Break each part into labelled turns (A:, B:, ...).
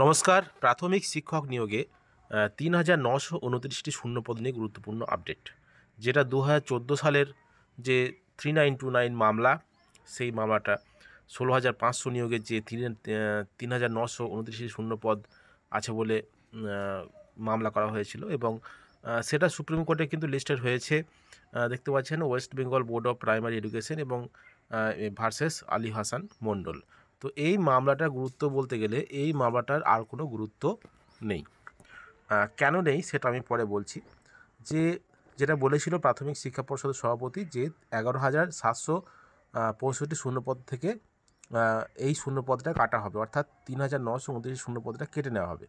A: নমস্কার। প্রাথমিক শিক্ষক নিয়োগে ৩,৯২৯টি শূন্যপদ নিয়ে গুরুত্বপূর্ণ আপডেট, যেটা ২০১৪ সালের যে 3929 মামলা, সেই মামলাটা ১৬,৫০০ নিয়োগের যে ৩,৯২৯টি শূন্যপদ আছে বলে মামলা করা হয়েছিল এবং সেটা সুপ্রিম কোর্টে কিন্তু লিস্টেড হয়েছে। দেখতে পাচ্ছেন West Bengal board of primary education এবং ভার্সেস আলী হাসান মণ্ডল। তো এই মামলাটার গুরুত্ব বলতে গেলে এই মামলাটার আর কোনো গুরুত্ব নেই। কেন নেই সেটা আমি পরে বলছি। যেটা বলেছিল প্রাথমিক শিক্ষা পর্ষদের সভাপতি, যে 11,765 শূন্যপদ থেকে এই শূন্যপদটা কাটা হবে, অর্থাৎ 3,929 শূন্যপদটা কেটে নেওয়া হবে।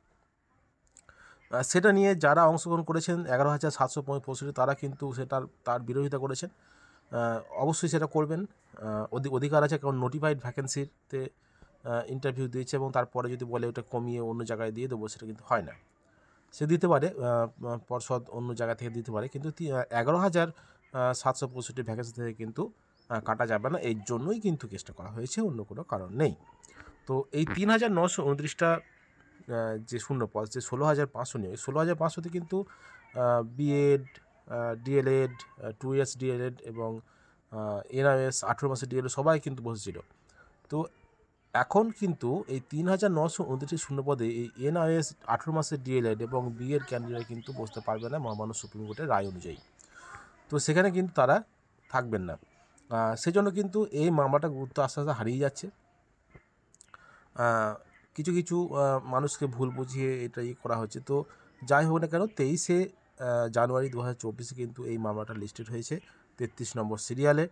A: সেটা নিয়ে যারা অংশগ্রহণ করেছেন 11,765, তারা কিন্তু তার বিরোধিতা করেছেন। অবশ্যই সেটা করবেন, অধিকার আছে, কারণ নোটিফাইড ভ্যাকেন্সিতে ইন্টারভিউ দিয়েছে এবং তারপরে যদি বলে ওটা কমিয়ে অন্য জায়গায় দিয়ে দেবো, সেটা কিন্তু হয় না। সে দিতে পারে, পর্ষদ অন্য জায়গা থেকে দিতে পারে, কিন্তু 11,765 ভ্যাকেন্সি থেকে কিন্তু কাটা যাবে না। এই জন্যই কিন্তু কেসটা করা হয়েছে, অন্য কোনো কারণ নেই। তো এই 3,929টা যে শূন্যপদ, যে 16,500 নিয়ে, 16,500তে কিন্তু বিএড, ডিএলএড, 2 ইয়ার্স ডিএলএড এবং এনআইএস 18 মাসের ডিএলএড সবাই কিন্তু বসেছিল। তো এখন কিন্তু এই 3,929টি শূন্যপদে এই এনআইএস 18 মাসের ডিএলএড এবং বিএড ক্যান্ডিডেট কিন্তু বসতে পারবে না মহামান্য সুপ্রিম কোর্টের রায় অনুযায়ী। তো সেখানে কিন্তু তারা থাকবেন না। সেজন্য কিন্তু এই মামলাটা গুরুত্ব আস্তে আস্তে হারিয়ে যাচ্ছে। কিছু কিছু মানুষকে ভুল বুঝিয়ে এটা করা হচ্ছে। তো যাই হোক না কেন, 23শে জানুয়ারি 2024 কিন্তু এই মামলাটা লিস্টেড হয়েছে 33 নম্বর সিরিয়ালে।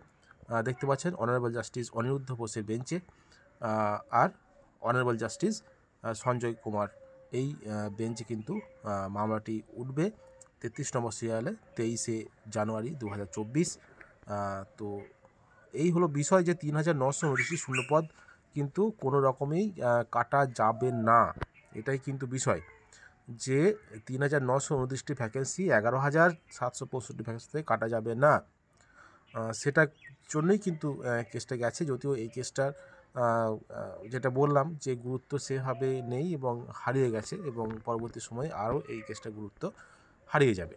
A: দেখতে পাচ্ছেন অনারেবল জাস্টিস অনিরুদ্ধ বোসের বেঞ্চে, আর অনারেবল জাস্টিস সঞ্জয় কুমার এই বেঞ্চে কিন্তু মামলাটি উঠবে 33 নম্বর সিরিয়ালে 23শে জানুয়ারি 2024। তো এই হলো বিষয়, যে 3,929টি শূন্যপদ কিন্তু কোনো রকমেই কাটা যাবে না। এটাই কিন্তু বিষয়, যে 3,929টি ভ্যাকেন্সি 11,765 ভ্যাকেন্সি থেকে কাটা যাবে না। সেটার জন্যই কিন্তু কেসটা গেছে, যদিও এই কেসটার যেটা বললাম যে গুরুত্ব সেভাবে নেই এবং হারিয়ে গেছে, এবং পরবর্তী সময়ে আরও এই কেসটার গুরুত্ব হারিয়ে যাবে।